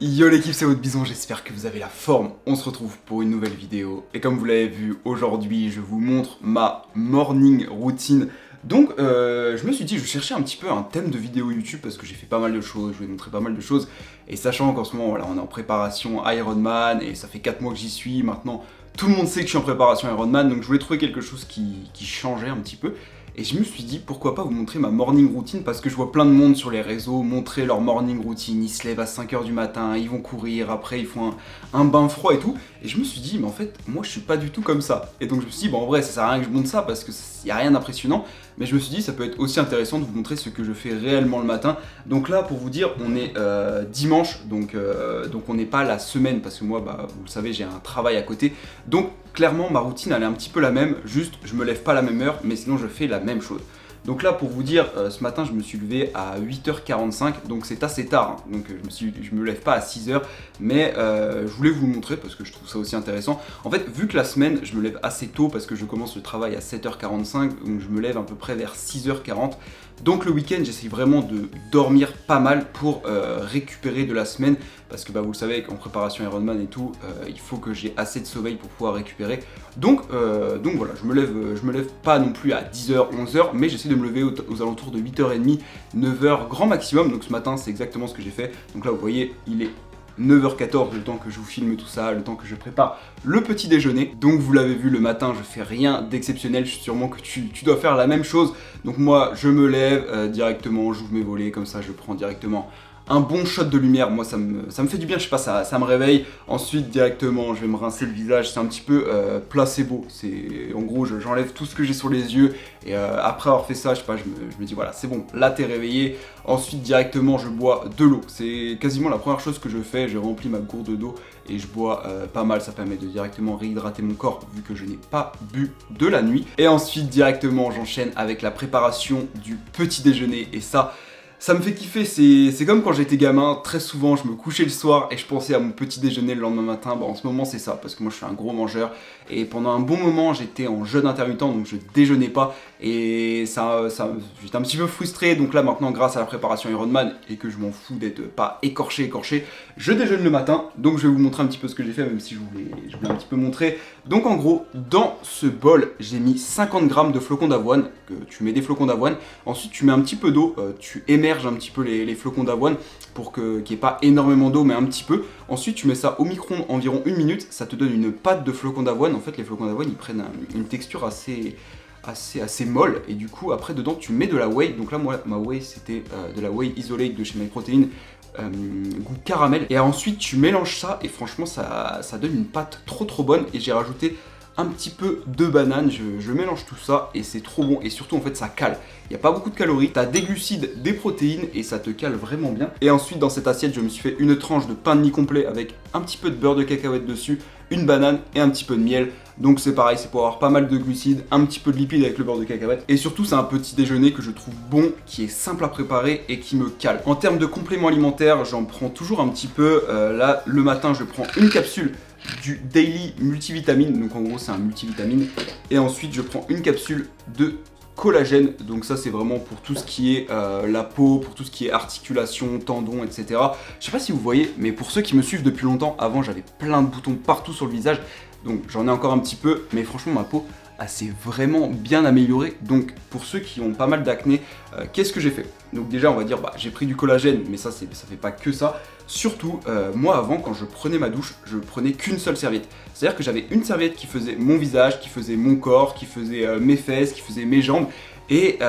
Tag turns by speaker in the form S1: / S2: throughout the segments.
S1: Yo l'équipe, c'est votre bison, j'espère que vous avez la forme. On se retrouve pour une nouvelle vidéo. Et comme vous l'avez vu, aujourd'hui, je vous montre ma morning routine. Donc, je me suis dit, je cherchais un petit peu un thème de vidéo YouTube parce que j'ai fait pas mal de choses, je vais vous montrer pas mal de choses. Et sachant qu'en ce moment, voilà, on est en préparation Ironman et ça fait 4 mois que j'y suis. Maintenant, tout le monde sait que je suis en préparation Ironman, donc je voulais trouver quelque chose qui changeait un petit peu. Et je me suis dit, pourquoi pas vous montrer ma morning routine, parce que je vois plein de monde sur les réseaux montrer leur morning routine, ils se lèvent à 5h du matin, ils vont courir, après ils font un bain froid et tout. Et je me suis dit, mais en fait, moi je suis pas du tout comme ça. Et donc je me suis dit, bon en vrai, ça sert à rien que je montre ça, parce qu'il n'y a rien d'impressionnant. Mais je me suis dit, ça peut être aussi intéressant de vous montrer ce que je fais réellement le matin. Donc là, pour vous dire, on est dimanche, donc on n'est pas la semaine, parce que moi, bah, vous le savez, j'ai un travail à côté. Donc clairement, ma routine, elle est un petit peu la même, juste je me lève pas à la même heure, mais sinon je fais la même chose. Donc là, pour vous dire, ce matin, je me suis levé à 8h45, donc c'est assez tard, hein. Donc je me lève pas à 6h, mais je voulais vous le montrer parce que je trouve ça aussi intéressant. En fait, vu que la semaine, je me lève assez tôt parce que je commence le travail à 7h45, donc je me lève à peu près vers 6h40. Donc le week-end, j'essaye vraiment de dormir pas mal pour récupérer de la semaine, parce que bah, vous le savez, en préparation Ironman et tout, il faut que j'ai assez de sommeil pour pouvoir récupérer. Donc voilà, je me lève pas non plus à 10h, 11h, mais j'essaie de me lever aux alentours de 8h30, 9h grand maximum. Donc ce matin, c'est exactement ce que j'ai fait. Donc là, vous voyez, il est 9h14, le temps que je vous filme tout ça, le temps que je prépare le petit déjeuner. Donc vous l'avez vu, le matin, je fais rien d'exceptionnel. Je suis sûrement que tu dois faire la même chose. Donc moi, je me lève directement, j'ouvre mes volets, comme ça je prends directement un bon shot de lumière. Moi ça me fait du bien, je sais pas, ça me réveille. Ensuite directement je vais me rincer le visage, c'est un petit peu placebo. C'est en gros j'enlève tout ce que j'ai sur les yeux et après avoir fait ça, je sais pas, je me dis voilà, c'est bon, là t'es réveillé. Ensuite directement je bois de l'eau, c'est quasiment la première chose que je fais. Je remplis ma gourde d'eau et je bois pas mal, ça permet de directement réhydrater mon corps vu que je n'ai pas bu de la nuit. Et ensuite directement j'enchaîne avec la préparation du petit déjeuner, et ça me fait kiffer. C'est comme quand j'étais gamin, très souvent je me couchais le soir et je pensais à mon petit déjeuner le lendemain matin. Bah, en ce moment c'est ça, parce que moi je suis un gros mangeur et pendant un bon moment j'étais en jeûne intermittent, donc je déjeunais pas et ça j'étais un petit peu frustré. Donc là maintenant, grâce à la préparation Ironman et que je m'en fous d'être pas écorché, je déjeune le matin. Donc je vais vous montrer un petit peu ce que j'ai fait, même si je voulais un petit peu montrer. Donc en gros, dans ce bol, j'ai mis 50 grammes de flocons d'avoine. Tu mets des flocons d'avoine, ensuite tu mets un petit peu d'eau, tu émerges un petit peu les flocons d'avoine pour qu'il n'y ait pas énormément d'eau, mais un petit peu. Ensuite tu mets ça au micro-ondes environ 1 minute, ça te donne une pâte de flocons d'avoine. En fait les flocons d'avoine ils prennent une texture assez molle, et du coup après dedans tu mets de la whey. Donc là moi ma whey c'était de la whey isolate de chez MyProtein, goût caramel, et ensuite tu mélanges ça et franchement ça donne une pâte trop bonne. Et j'ai rajouté un petit peu de banane, je mélange tout ça et c'est trop bon. Et surtout en fait ça cale, il n'y a pas beaucoup de calories, t'as des glucides, des protéines et ça te cale vraiment bien. Et ensuite dans cette assiette je me suis fait une tranche de pain de mie complet avec un petit peu de beurre de cacahuète dessus, une banane et un petit peu de miel. Donc c'est pareil, c'est pour avoir pas mal de glucides, un petit peu de lipides avec le beurre de cacahuète. Et surtout c'est un petit déjeuner que je trouve bon, qui est simple à préparer et qui me cale. En termes de compléments alimentaires, j'en prends toujours un petit peu. Là le matin je prends une capsule du Daily Multivitamine, donc en gros c'est un multivitamine, et ensuite je prends une capsule de collagène. Donc ça c'est vraiment pour tout ce qui est la peau, pour tout ce qui est articulation, tendons, etc. Je sais pas si vous voyez, mais pour ceux qui me suivent depuis longtemps, avant j'avais plein de boutons partout sur le visage, donc j'en ai encore un petit peu, mais franchement ma peau s'est vraiment bien améliorée. Donc pour ceux qui ont pas mal d'acné, qu'est-ce que j'ai fait? Donc déjà on va dire j'ai pris du collagène, mais ça fait pas que ça. Surtout moi avant, quand je prenais ma douche, je prenais qu'une seule serviette. C'est à dire que j'avais une serviette qui faisait mon visage, qui faisait mon corps, qui faisait mes fesses, qui faisait mes jambes, et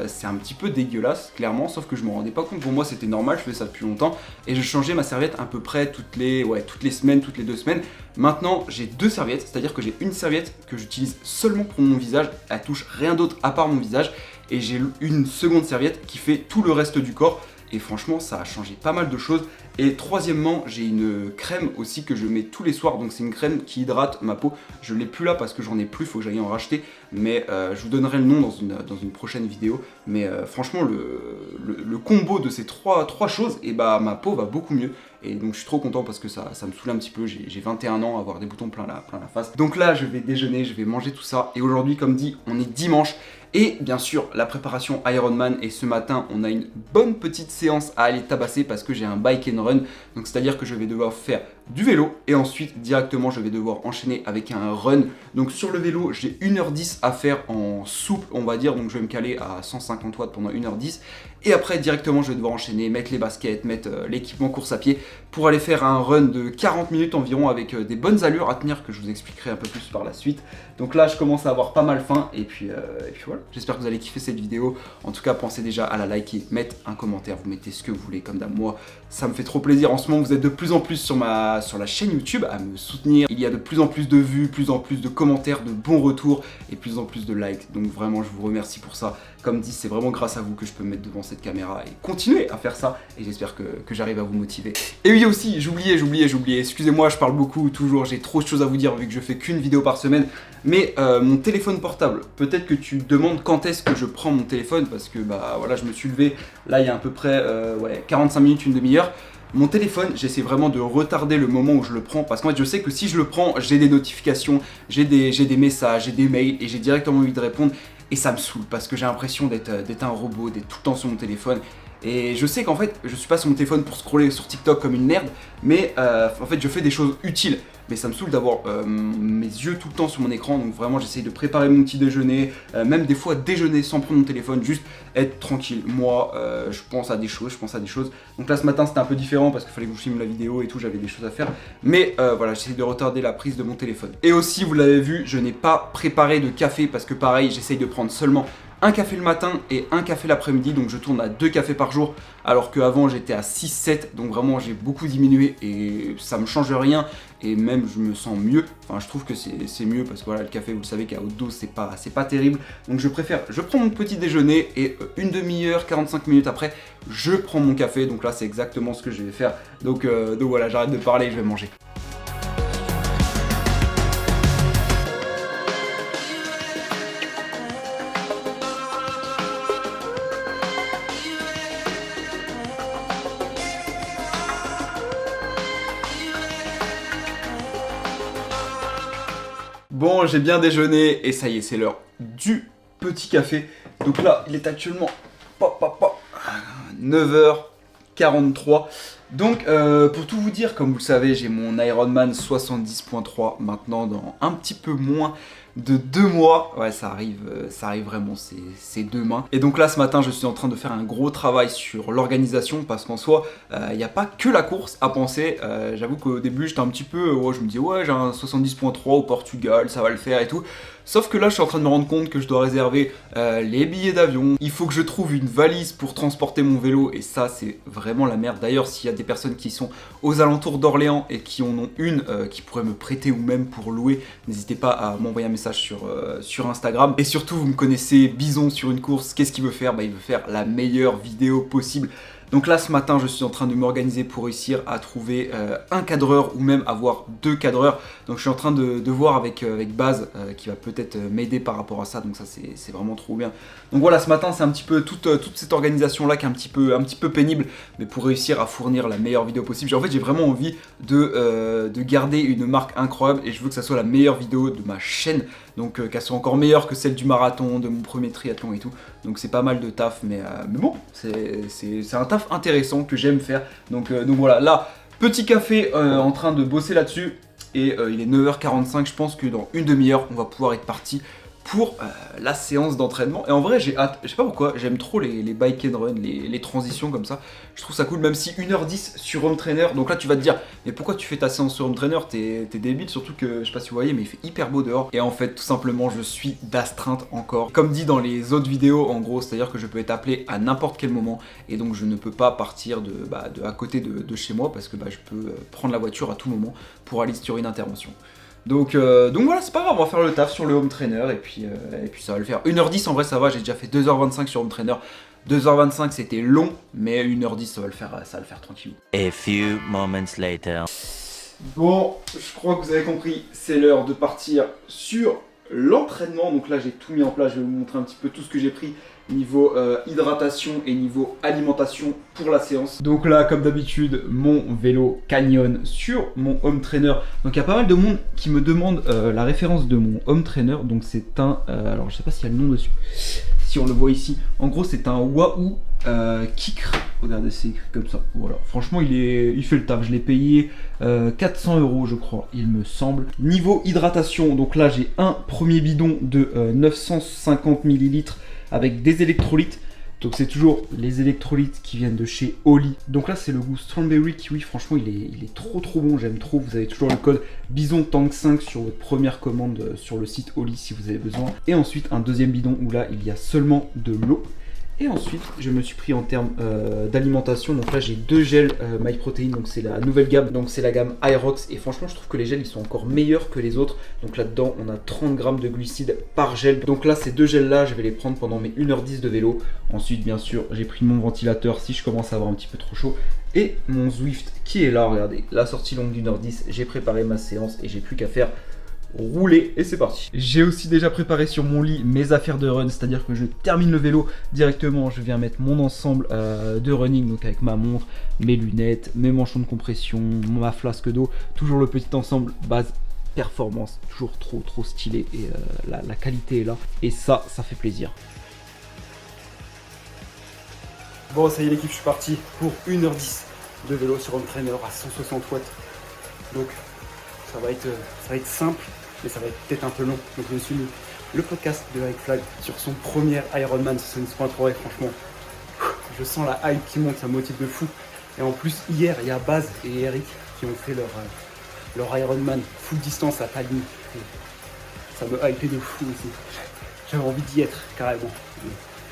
S1: c'est un petit peu dégueulasse clairement, sauf que je me rendais pas compte. Pour moi c'était normal, je fais ça depuis longtemps et je changeais ma serviette à peu près toutes les semaines, toutes les 2 semaines. Maintenant j'ai 2 serviettes, c'est-à-dire que j'ai une serviette que j'utilise seulement pour mon visage, elle touche rien d'autre à part mon visage, et j'ai une seconde serviette qui fait tout le reste du corps. Et franchement ça a changé pas mal de choses. Et troisièmement, j'ai une crème aussi que je mets tous les soirs, donc c'est une crème qui hydrate ma peau. Je l'ai plus là parce que j'en ai plus, faut que j'aille en racheter, mais je vous donnerai le nom dans une prochaine vidéo. Mais franchement le combo de ces trois choses, et bah ma peau va beaucoup mieux. Et donc je suis trop content parce que ça me saoule un petit peu, j'ai 21 ans, avoir des boutons plein la face. Donc là je vais déjeuner, je vais manger tout ça. Et aujourd'hui, comme dit, on est dimanche. Et bien sûr, la préparation Ironman, et ce matin, on a une bonne petite séance à aller tabasser parce que j'ai un bike and run. Donc c'est-à-dire que je vais devoir faire du vélo et ensuite directement je vais devoir enchaîner avec un run. Donc sur le vélo, j'ai 1h10 à faire en souple, on va dire. Donc je vais me caler à 150 watts pendant 1h10. Et après directement je vais devoir enchaîner, mettre les baskets, mettre l'équipement course à pied pour aller faire un run de 40 minutes environ avec des bonnes allures à tenir que je vous expliquerai un peu plus par la suite. Donc là je commence à avoir pas mal faim et puis voilà. J'espère que vous allez kiffer cette vidéo. En tout cas pensez déjà à la liker, mettre un commentaire, vous mettez ce que vous voulez comme d'hab. Moi ça me fait trop plaisir. En ce moment vous êtes de plus en plus sur la chaîne YouTube à me soutenir. Il y a de plus en plus de vues, plus en plus de commentaires, de bons retours et plus en plus de likes. Donc vraiment je vous remercie pour ça. Comme dit, c'est vraiment grâce à vous que je peux me mettre devant cette caméra et continuer à faire ça. Et j'espère que j'arrive à vous motiver. Et oui aussi, j'oubliais. Excusez-moi, je parle beaucoup toujours. J'ai trop de choses à vous dire vu que je fais qu'une vidéo par semaine. Mais mon téléphone portable, peut-être que tu te demandes quand est-ce que je prends mon téléphone. Parce que bah voilà, je me suis levé là il y a à peu près 45 minutes, une demi-heure. Mon téléphone, j'essaie vraiment de retarder le moment où je le prends parce qu'en fait je sais que si je le prends, j'ai des notifications, j'ai des messages, j'ai des mails et j'ai directement envie de répondre et ça me saoule parce que j'ai l'impression d'être un robot, d'être tout le temps sur mon téléphone. Et je sais qu'en fait, je suis pas sur mon téléphone pour scroller sur TikTok comme une merde, mais en fait je fais des choses utiles. Mais ça me saoule d'avoir mes yeux tout le temps sur mon écran, donc vraiment j'essaye de préparer mon petit déjeuner, même des fois déjeuner sans prendre mon téléphone, juste être tranquille. Moi, je pense à des choses, Donc là ce matin c'était un peu différent parce qu'il fallait que je filme la vidéo et tout, j'avais des choses à faire. Mais voilà, j'essaye de retarder la prise de mon téléphone. Et aussi, vous l'avez vu, je n'ai pas préparé de café parce que pareil, j'essaye de prendre seulement un café le matin et un café l'après-midi, donc je tourne à 2 cafés par jour, alors qu'avant j'étais à 6-7, donc vraiment j'ai beaucoup diminué et ça me change rien, et même je me sens mieux, enfin je trouve que c'est mieux parce que voilà, le café vous le savez qu'à haute dose c'est pas terrible, donc je prends mon petit déjeuner et une demi-heure, 45 minutes après, je prends mon café, donc là c'est exactement ce que je vais faire, donc voilà, j'arrête de parler, je vais manger. Bon, j'ai bien déjeuné et ça y est, c'est l'heure du petit café. Donc là, il est actuellement 9h43. Donc, pour tout vous dire, comme vous le savez, j'ai mon Ironman 70.3 maintenant dans un petit peu moins de 2 mois. Ouais, ça arrive vraiment, c'est demain. Et donc là, ce matin, je suis en train de faire un gros travail sur l'organisation parce qu'en soi, il n'y a pas que la course à penser. J'avoue qu'au début, j'étais un petit peu, je me dis, ouais, j'ai un 70.3 au Portugal, ça va le faire et tout. Sauf que là, je suis en train de me rendre compte que je dois réserver les billets d'avion. Il faut que je trouve une valise pour transporter mon vélo et ça, c'est vraiment la merde. D'ailleurs, s'il y a des personnes qui sont aux alentours d'Orléans et qui en ont une qui pourraient me prêter ou même pour louer, n'hésitez pas à m'envoyer un message sur Instagram. Et surtout, vous me connaissez, Bison sur une course, qu'est-ce qu'il veut faire? Bah, il veut faire la meilleure vidéo possible. Donc là, ce matin, je suis en train de m'organiser pour réussir à trouver un cadreur ou même avoir 2 cadreurs. Donc je suis en train de voir avec Baz qui va peut-être m'aider par rapport à ça. Donc ça, c'est vraiment trop bien. Donc voilà, ce matin, c'est un petit peu toute cette organisation-là qui est un petit peu pénible. Mais pour réussir à fournir la meilleure vidéo possible. En fait, j'ai vraiment envie de garder une marque incroyable. Et je veux que ça soit la meilleure vidéo de ma chaîne. Donc qu'elle soit encore meilleure que celle du marathon, de mon premier triathlon et tout. Donc c'est pas mal de taf, mais bon, c'est un taf intéressant que j'aime faire. Donc voilà, là, petit café en train de bosser là-dessus. Et il est 9h45, je pense que dans une demi-heure, on va pouvoir être parti pour la séance d'entraînement. Et en vrai, j'ai hâte. Je sais pas pourquoi, j'aime trop les bike and run, les transitions comme ça. Je trouve ça cool, même si 1h10 sur home trainer. Donc là, tu vas te dire, mais pourquoi tu fais ta séance sur home trainer? T'es débile, surtout que, je sais pas si vous voyez, mais il fait hyper beau dehors. Et en fait, tout simplement, je suis d'astreinte encore. Comme dit dans les autres vidéos, en gros, c'est-à-dire que je peux être appelé à n'importe quel moment. Et donc, je ne peux pas partir de à côté de chez moi parce que je peux prendre la voiture à tout moment pour aller sur une intervention. Donc voilà, c'est pas grave, on va faire le taf sur le home trainer et puis ça va le faire. 1h10 en vrai ça va, j'ai déjà fait 2h25 sur home trainer. 2h25 c'était long, mais 1h10 ça va le faire tranquille.
S2: A few moments later.
S1: Bon, je crois que vous avez compris, c'est l'heure de partir sur l'entraînement. Donc là j'ai tout mis en place, je vais vous montrer un petit peu tout ce que j'ai pris niveau hydratation et niveau alimentation pour la séance. Donc là comme d'habitude mon vélo Canyon sur mon home trainer. Donc il y a pas mal de monde qui me demande la référence de mon home trainer. Donc c'est un, alors je sais pas s'il y a le nom dessus, si on le voit ici. En gros c'est un Wahoo Kikr. Regardez, c'est écrit comme ça. Voilà, franchement il fait le taf. Je l'ai payé 400 € je crois, il me semble. Niveau hydratation, donc là j'ai un premier bidon de 950 ml avec des électrolytes. Donc c'est toujours les électrolytes qui viennent de chez Oli. Donc là c'est le goût Strawberry Kiwi, franchement il est trop bon, j'aime trop. Vous avez toujours le code BisonTank5 sur votre première commande sur le site Oli si vous avez besoin. Et ensuite un deuxième bidon où là il y a seulement de l'eau. Et ensuite, je me suis pris en termes d'alimentation. Donc là, j'ai deux gels MyProtein. Donc c'est la nouvelle gamme. Donc c'est la gamme Irox. Et franchement, je trouve que les gels, ils sont encore meilleurs que les autres. Donc là-dedans, on a 30 grammes de glucides par gel. Donc là, ces deux gels-là, je vais les prendre pendant mes 1h10 de vélo. Ensuite, bien sûr, j'ai pris mon ventilateur si je commence à avoir un petit peu trop chaud. Et mon Zwift qui est là. Regardez, la sortie longue d'1h10. J'ai préparé ma séance et j'ai plus qu'à faire rouler et c'est parti. J'ai aussi déjà préparé sur mon lit mes affaires de run, c'est-à-dire que je termine le vélo directement, je viens mettre mon ensemble de running, donc avec ma montre, mes lunettes, mes manchons de compression, ma flasque d'eau, toujours le petit ensemble base performance, toujours trop stylé et la qualité est là et ça fait plaisir. Bon ça y est l'équipe, je suis parti pour 1h10 de vélo sur home trainer à 160 watts, donc ça va être simple, mais ça va être peut-être un peu long. Donc je me suis mis le podcast de Eric Flag sur son premier Ironman 70.3 et franchement, je sens la hype qui monte, ça me motive de fou. Et en plus, hier, il y a Baz et Eric qui ont fait leur Ironman full distance à Tallinn. Ça me hype de fou aussi. J'avais envie d'y être, carrément.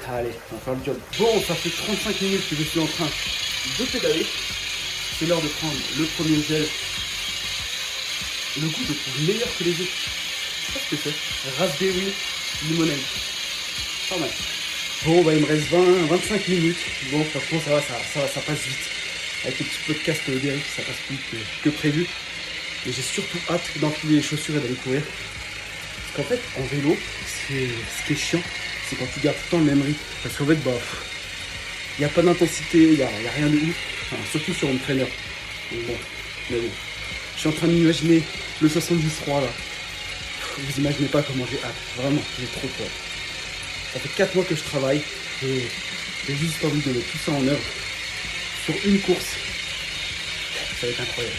S1: Allez, on va faire le job. Bon, ça fait 35 minutes que je suis en train de pédaler. C'est l'heure de prendre le premier gel. Le goût, je trouve meilleur que les autres. Je sais pas ce que c'est. Raspberry limonade. Pas mal. Bon, il me reste 25 minutes. Bon, franchement, ça passe vite. Avec le petit podcast d'Eric, ça passe plus vite que prévu. Et j'ai surtout hâte d'enfiler les chaussures et d'aller courir. Parce qu'en fait, en vélo, ce qui est chiant, c'est quand tu gardes tout le temps le même rythme. Parce qu'en fait, il n'y a pas d'intensité, il n'y a rien de ouf. Enfin, surtout sur home trainer. Mais bon. Je suis en train d'imaginer le 73 là. Vous imaginez pas comment j'ai hâte. Vraiment, j'ai trop peur. Ça fait 4 mois que je travaille et j'ai juste envie de mettre tout ça en œuvre sur une course. Ça va être incroyable.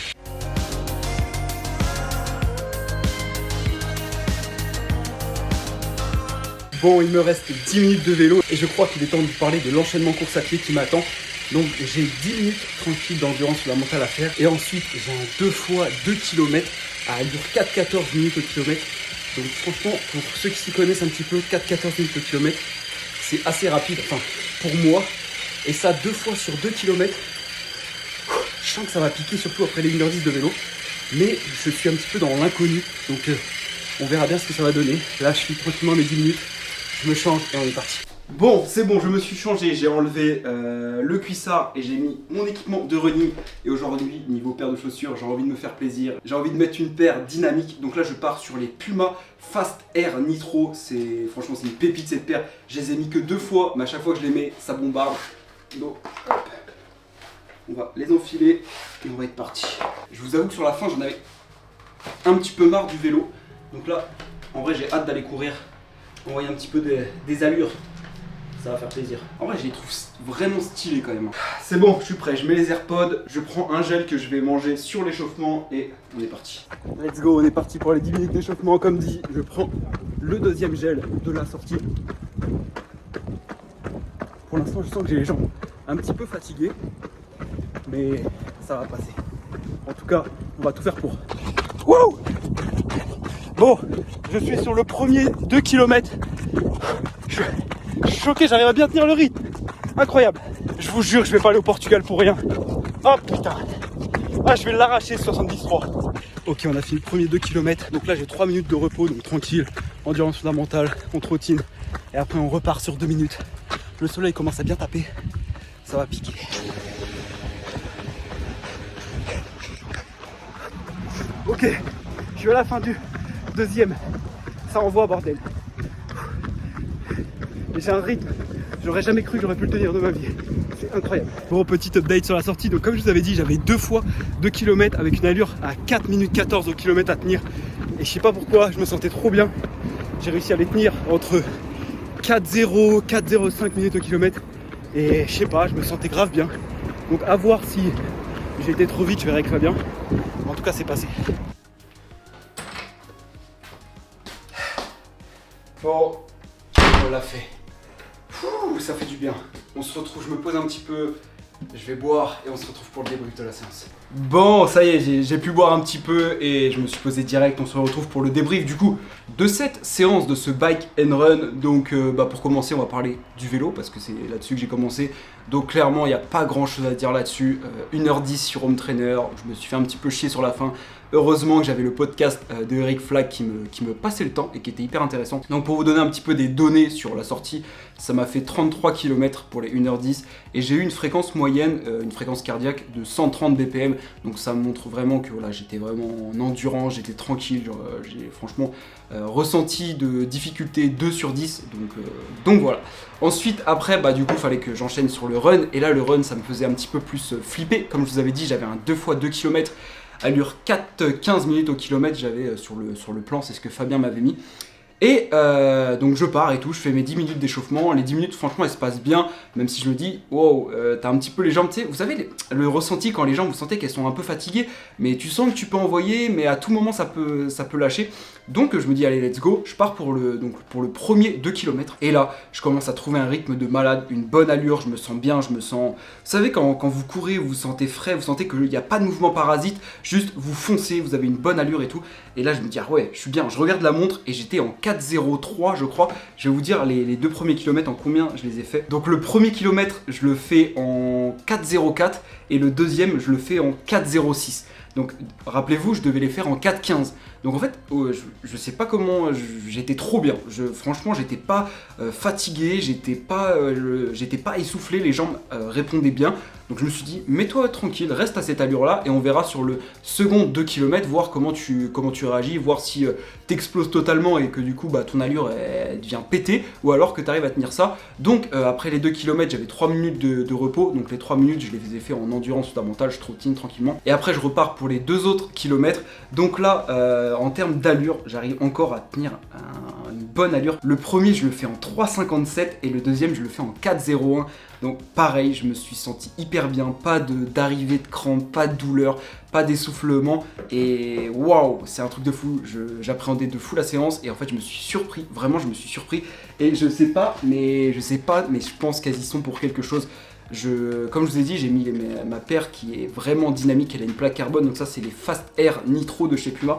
S1: Bon, il me reste 10 minutes de vélo et je crois qu'il est temps de vous parler de l'enchaînement course à pied qui m'attend. Donc j'ai 10 minutes tranquilles d'endurance sur la mentale à faire. Et ensuite j'ai un 2 fois 2 km à allure 4,14 minutes au kilomètre. Donc franchement, pour ceux qui s'y connaissent un petit peu, 4,14 minutes au kilomètre, c'est assez rapide, enfin pour moi. Et ça 2 fois sur 2 km. Je sens que ça va piquer, surtout après les 1h10 de vélo. Mais je suis un petit peu dans l'inconnu. Donc on verra bien ce que ça va donner. Là je suis tranquillement mes 10 minutes. Je me change et on est parti. Bon, c'est bon, je me suis changé, j'ai enlevé le cuissard et j'ai mis mon équipement de running. Et aujourd'hui, niveau paire de chaussures, j'ai envie de me faire plaisir. J'ai envie de mettre une paire dynamique. Donc là, je pars sur les Puma Fast Air Nitro. Franchement, c'est une pépite cette paire. Je les ai mis que 2 fois, mais à chaque fois que je les mets, ça bombarde. Donc, hop, on va les enfiler et on va être parti. Je vous avoue que sur la fin, j'en avais un petit peu marre du vélo. Donc là, en vrai, j'ai hâte d'aller courir. Envoyer un petit peu des allures. Ça va faire plaisir. En vrai, je les trouve vraiment stylés quand même. C'est bon, je suis prêt. Je mets les AirPods, je prends un gel que je vais manger sur l'échauffement et on est parti. Let's go, on est parti pour les 10 minutes d'échauffement. Comme dit, je prends le deuxième gel de la sortie. Pour l'instant, je sens que j'ai les jambes un petit peu fatiguées, mais ça va passer. En tout cas, on va tout faire pour. Wouh! Bon, je suis sur le premier 2 km. Je suis choqué, j'arrive à bien tenir le rythme. Incroyable. Je vous jure, je vais pas aller au Portugal pour rien. Oh putain. Ah, je vais l'arracher ce 73. Ok, on a fini le premier 2 km. Donc là, j'ai 3 minutes de repos, donc tranquille. Endurance fondamentale, on trottine. Et après, on repart sur 2 minutes. Le soleil commence à bien taper. Ça va piquer. Ok, je suis à la fin du deuxième. Ça envoie, bordel. Et j'ai un rythme, j'aurais jamais cru que j'aurais pu le tenir de ma vie. C'est incroyable. Bon, petit update sur la sortie. Donc comme je vous avais dit, j'avais 2 fois 2 km avec une allure à 4 minutes 14 au kilomètre à tenir. Et je sais pas pourquoi, je me sentais trop bien. J'ai réussi à les tenir entre 4,0, 4,05 minutes au kilomètre. Et je sais pas, je me sentais grave bien. Donc à voir si j'ai été trop vite, je verrai que ça va bien. En tout cas, c'est passé. Bon, on l'a fait. Ouh, ça fait du bien. On se retrouve, je me pose un petit peu, je vais boire et on se retrouve pour le débrief de la séance. Bon, ça y est, j'ai pu boire un petit peu et je me suis posé direct. On se retrouve pour le débrief du coup de cette séance de ce bike and run. Donc pour commencer, on va parler du vélo parce que c'est là-dessus que j'ai commencé. Donc clairement, il n'y a pas grand-chose à dire là-dessus. 1h10 sur Home Trainer, je me suis fait un petit peu chier sur la fin. Heureusement que j'avais le podcast de Eric Flack qui me passait le temps et qui était hyper intéressant. Donc pour vous donner un petit peu des données sur la sortie, ça m'a fait 33 km pour les 1h10 et j'ai eu une fréquence moyenne, une fréquence cardiaque de 130 BPM. Donc ça montre vraiment que voilà, j'étais vraiment en endurance, j'étais tranquille, j'ai franchement ressenti de difficulté 2 sur 10. Donc voilà. Ensuite après du coup il fallait que j'enchaîne sur le run et là le run ça me faisait un petit peu plus flipper. Comme je vous avais dit, j'avais un 2 x 2 km. Allure 4-15 minutes au kilomètre, j'avais sur le plan, c'est ce que Fabien m'avait mis. Et donc je pars et tout, je fais mes 10 minutes d'échauffement. Les 10 minutes, franchement, elles se passent bien, même si je me dis, wow, t'as un petit peu les jambes, tu sais, vous savez, le ressenti quand les jambes, vous sentez qu'elles sont un peu fatiguées, mais tu sens que tu peux envoyer, mais à tout moment, ça peut lâcher. Donc je me dis, allez, let's go, je pars pour le premier 2 km. Et là, je commence à trouver un rythme de malade, une bonne allure, je me sens bien, je me sens... Vous savez, quand vous courez, vous vous sentez frais, vous sentez qu'il n'y a pas de mouvement parasite, juste vous foncez, vous avez une bonne allure et tout. Et là, je me dis, ah ouais, je suis bien. Je regarde la montre et j'étais en 4,03, je crois. Je vais vous dire les 2 premiers kilomètres en combien je les ai fait. Donc le premier kilomètre, je le fais en 4,04 et le deuxième, je le fais en 4,06. Donc rappelez-vous, je devais les faire en 4,15. Donc en fait, je sais pas comment, j'étais trop bien. Franchement, j'étais pas fatigué, j'étais pas essoufflé, les jambes répondaient bien. Donc je me suis dit, mets-toi tranquille, reste à cette allure-là et on verra sur le second 2 km, voir comment tu réagis, voir si t'exploses totalement et que du coup ton allure elle devient péter ou alors que tu arrives à tenir ça. Donc après les 2 km, j'avais 3 minutes de repos. Donc les 3 minutes, je les ai fait en endurance fondamentale, je trottine tranquillement. Et après, je repars pour les 2 autres kilomètres. Donc là, en termes d'allure, j'arrive encore à tenir une bonne allure. Le premier, je le fais en 3,57 et le deuxième, je le fais en 4,01. Donc pareil, je me suis senti hyper bien, pas d'arrivée de crampes, pas de douleur, pas d'essoufflement et waouh, c'est un truc de fou. J'appréhendais de fou la séance et en fait je me suis surpris, vraiment je me suis surpris et je sais pas, mais je pense qu'elles y sont pour quelque chose. Comme je vous ai dit, j'ai mis ma paire qui est vraiment dynamique, elle a une plaque carbone, donc ça c'est les Fast Air Nitro de chez Puma.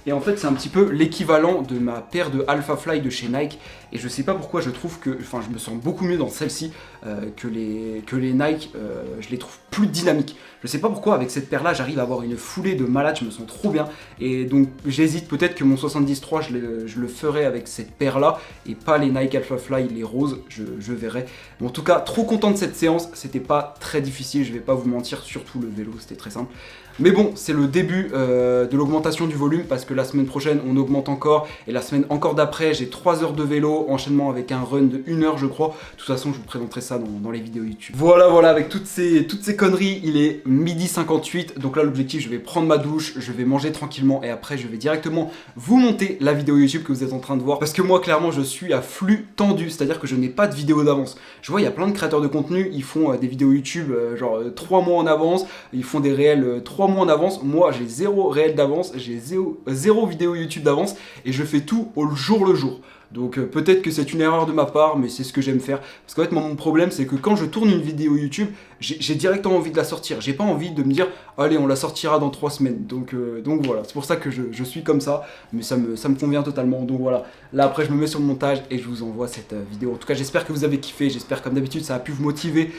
S1: Et en fait, c'est un petit peu l'équivalent de ma paire de Alpha Fly de chez Nike. Et je sais pas pourquoi je trouve que, je me sens beaucoup mieux dans celle-ci que les Nike. Je les trouve plus dynamiques. Je sais pas pourquoi avec cette paire-là, j'arrive à avoir une foulée de malade. Je me sens trop bien. Et donc, j'hésite peut-être que mon 73, je le ferai avec cette paire-là et pas les Nike Alpha Fly, les roses. Je verrai. Mais en tout cas, trop content de cette séance. C'était pas très difficile. Je vais pas vous mentir. Surtout le vélo, c'était très simple. Mais bon, c'est le début de l'augmentation du volume parce que la semaine prochaine on augmente encore, et la semaine encore d'après j'ai 3 heures de vélo, enchaînement avec un run de 1 heure je crois. De toute façon je vous présenterai ça dans les vidéos YouTube. Voilà, avec toutes ces conneries, il est 12h58, donc là l'objectif, je vais prendre ma douche, je vais manger tranquillement et après je vais directement vous monter la vidéo YouTube que vous êtes en train de voir, parce que moi clairement je suis à flux tendu, c'est-à-dire que je n'ai pas de vidéo d'avance. Je vois il y a plein de créateurs de contenu, ils font des vidéos YouTube genre 3 mois en avance, ils font des réels 3 mois en avance. Moi j'ai 0 réel d'avance, j'ai 0 vidéo YouTube d'avance et je fais tout au jour le jour. Donc peut-être que c'est une erreur de ma part, mais c'est ce que j'aime faire. Parce qu'en fait, moi, mon problème, c'est que quand je tourne une vidéo YouTube, j'ai directement envie de la sortir. J'ai pas envie de me dire, allez, on la sortira dans 3 semaines. Donc voilà, c'est pour ça que je suis comme ça, mais ça me convient totalement. Donc voilà, là après, je me mets sur le montage et je vous envoie cette vidéo. En tout cas, j'espère que vous avez kiffé, j'espère comme d'habitude, ça a pu vous motiver.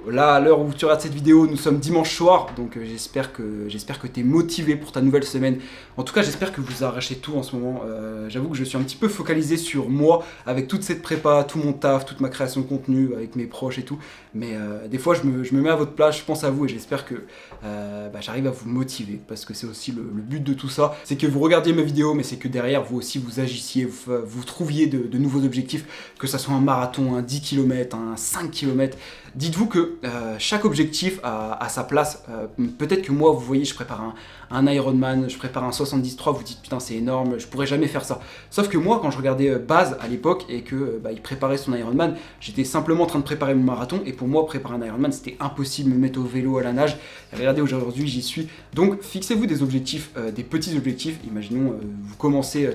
S1: Là, à l'heure où tu regardes cette vidéo, nous sommes dimanche soir, donc j'espère que tu es motivé pour ta nouvelle semaine. En tout cas, j'espère que vous arrachez tout en ce moment. J'avoue que je suis un petit peu focalisé sur moi, avec toute cette prépa, tout mon taf, toute ma création de contenu, avec mes proches et tout. Mais des fois, je me mets à votre place, je pense à vous et j'espère que j'arrive à vous motiver. Parce que c'est aussi le but de tout ça. C'est que vous regardiez mes vidéos, mais c'est que derrière, vous aussi, vous agissiez, vous trouviez de nouveaux objectifs. Que ça soit un marathon, un 10 km, un 5 km. Dites-vous que chaque objectif a sa place. Peut-être que moi, vous voyez, je prépare un Ironman, je prépare un 73, vous dites putain c'est énorme, je pourrais jamais faire ça. Sauf que moi, quand je regardais Baz à l'époque et que il préparait son Ironman, j'étais simplement en train de préparer mon marathon et pour moi, préparer un Ironman, c'était impossible de me mettre au vélo, à la nage. Et regardez, aujourd'hui, j'y suis. Donc, fixez-vous des objectifs, des petits objectifs. Imaginons, vous commencez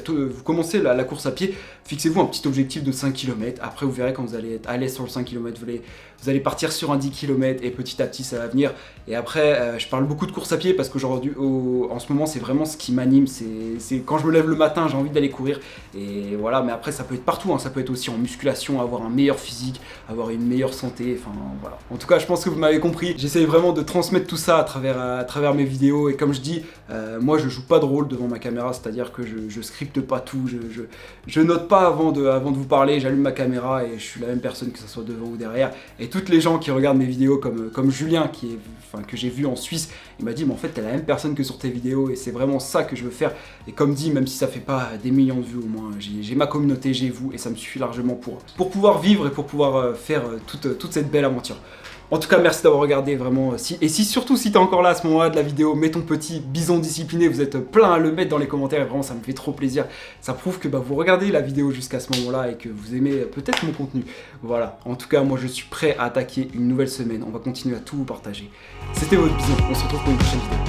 S1: la course à pied, fixez-vous un petit objectif de 5 km. Après, vous verrez quand vous allez être à l'aise sur le 5 km, vous allez partir sur un 10 km et petit à petit ça va venir. Et après, je parle beaucoup de course à pied parce qu'aujourd'hui, en ce moment, c'est vraiment ce qui m'anime. C'est quand je me lève le matin, j'ai envie d'aller courir. Et voilà, mais après, ça peut être partout. Hein. Ça peut être aussi en musculation, avoir un meilleur physique, avoir une meilleure santé. Enfin, voilà. En tout cas, je pense que vous m'avez compris. J'essaye vraiment de transmettre tout ça à travers mes vidéos. Et comme je dis, moi, je joue pas de rôle devant ma caméra. C'est-à-dire que je scripte pas tout. Je note pas avant de vous parler. J'allume ma caméra et je suis la même personne que ça soit devant ou derrière. Et toutes les gens qui regardent mes vidéos comme Julien que j'ai vu en Suisse, il m'a dit mais en fait t'es la même personne que sur tes vidéos et c'est vraiment ça que je veux faire. Et comme dit, même si ça fait pas des millions de vues au moins, j'ai ma communauté, j'ai vous et ça me suffit largement pour pouvoir vivre et pour pouvoir faire toute cette belle aventure. En tout cas, merci d'avoir regardé vraiment. Surtout si t'es encore là à ce moment-là de la vidéo, mets ton petit bison discipliné, vous êtes plein à le mettre dans les commentaires et vraiment ça me fait trop plaisir. Ça prouve que vous regardez la vidéo jusqu'à ce moment-là et que vous aimez peut-être mon contenu. Voilà, en tout cas, moi je suis prêt à attaquer une nouvelle semaine. On va continuer à tout vous partager. C'était votre bison, on se retrouve pour une prochaine vidéo.